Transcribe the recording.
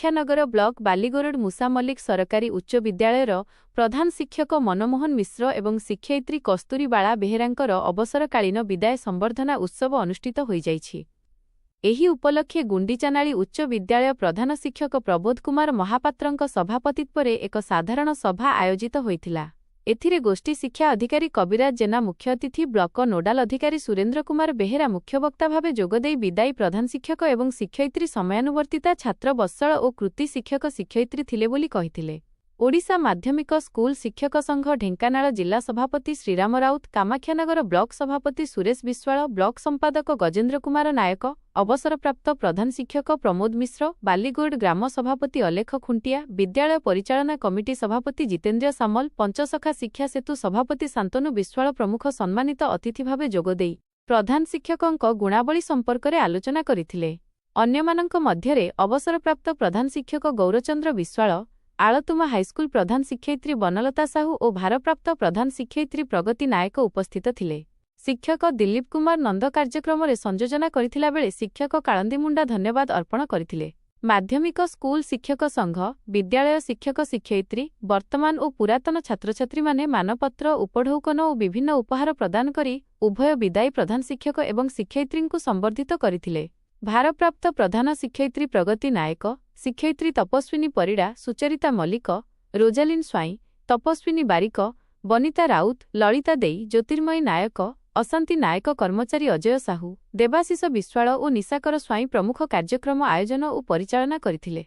Kamakhyanagar block बालीगोरड मूसा मल्लिक सरकारी उच्च विद्यालयर प्रधान शिक्षक मनमोहन मिश्र एवं शिक्षयित्री कस्तूरीबाला बेहेरांकर अवसरकालीन विदाय संबर्धना उत्सव अनुष्ठित होई जाइछि। एही उपलक्षे गुंडीचानाली उच्च विद्यालय प्रधान शिक्षक प्रबोध कुमार महापात्रंक सभापतित्वरे एक साधारण सभा आयोजित होइथिला। एथिरे गोष्ठी शिक्षा अधिकारी कविराज जेना मुख्य अतिथि, ब्लॉक नोडाल अधिकारी सुरेन्द्र कुमार बेहेरा मुख्य वक्ता भावे जोगदेई विदायी प्रधान शिक्षक एवं शिक्षयित्री समयानुवर्तिता छात्र बत्सल और कृति शिक्षक शिक्षयित्री थिले बोली कहिथिले। ओडिशा माध्यमिक स्कूल शिक्षक संघ ढेंकानाल जिला सभापति श्रीराम राउत, कामाख्यानगर ब्लॉक सभापति सुरेश विश्वाल, ब्लॉक संपादक गजेन्द्र कुमार नायक, अवसरप्राप्त प्रधान शिक्षक प्रमोद मिश्र, बालीगोरड ग्राम सभापति अलेख खुंटिया, विद्यालय परिचालना कमिटी सभापति जितेन्द्र सामल, पंचसखा शिक्षा सेतु सभापति शांतनु विश्वाल प्रमुख सम्मानित अतिथि भावे जोगदेई प्रधान शिक्षकଙ୍କ गुणावली संपर्करे आलोचना करिथिले। अन्यमानଙ୍କ मध्यरे अवसरप्राप्त प्रधान शिक्षक गौरचंद्र विश्वाल, आलतुमा हाईस्कूल प्रधान शिक्षयित्री बनलता साहू और भारप्राप्त प्रधान शिक्षयित्री प्रगति नायक उपस्थित थिले। शिक्षक दिलीप कुमार नंद कार्यक्रम में संयोजना करथिला बेले शिक्षक काळंदी मुंडा धन्यवाद अर्पण करथिले। माध्यमिक स्कूल शिक्षक संघ, विद्यालय शिक्षक शिक्षयित्री, वर्तमान और पुरातन छात्रछात्री माने मानपत्र, उपढौकन और विभिन्न उपहार प्रदान करी उभय विदायी प्रधान शिक्षक एवं शिक्षयित्री को संबर्धित करथिले। भारप्राप्त प्रधान शिक्षयित्री प्रगति नायक, शिक्षयित्री तपस्विनी परिडा, सुचरिता मल्लिक, रोजालिन स्वाई, तपस्विनी बारिक, बनिता राउत, ललिता देई, ज्योतिर्मयी नायक, अशांति नायक, कर्मचारी अजय साहू, देवाशीष विश्वाल और निशाकर स्वाई प्रमुख कार्यक्रम आयोजन और परिचालना करथिले।